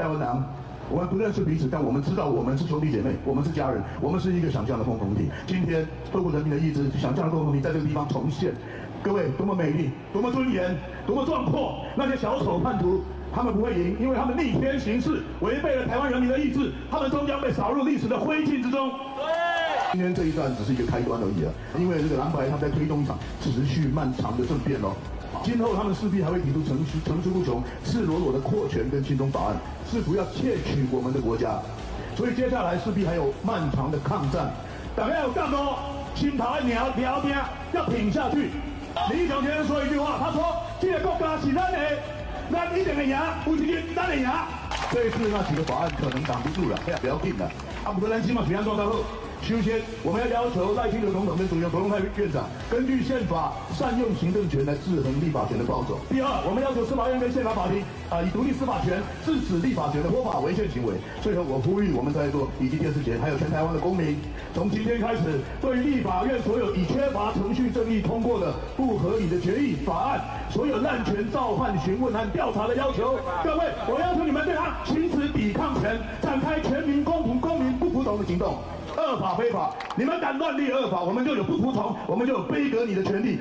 台湾人，我们不认识彼此，但我们知道我们是兄弟姐妹，我们是家人，我们是一个想象的共同体。今天透过人民的意志，想象的共同体在这个地方重现。各位，多么美丽，多么尊严，多么壮阔！那些小丑叛徒，他们不会赢，因为他们逆天行事，违背了台湾人民的意志，他们终将被扫入历史的灰烬之中。今天这一段只是一个开端而已啊，因为这个蓝白他们在推动一场持续漫长的政变哦。今后他们势必还会提出层出不穷、赤裸裸的扩权跟亲中法案，试图要窃取我们的国家。所以接下来势必还有漫长的抗战。大家有干哦，心头要聊命，要挺下去。李强先生说一句话，他说：“这个国家是咱的，咱一定会赢，有一日咱会赢。”这一次那几个法案可能挡不住了，不要紧了。啊，不过咱起码平安状态好。首先，我们要要求赖清德总统跟主席卓荣泰院长根据宪法善用行政权来制衡立法权的暴走。第二，我们要求司法院跟宪法法庭以独立司法权制止立法权的非法违宪行为。最后，我呼吁我们在座以及电视前还有全台湾的公民，从今天开始，对立法院所有以缺乏程序正义通过的不合理的决议法案，所有滥权召唤、询问和调查的要求，各位，我要求你们对他行使抵抗权，展开全民公平、公民不服从的行动。恶法非法，你们敢乱立恶法，我们就有不服从，我们就有杯葛你的权利。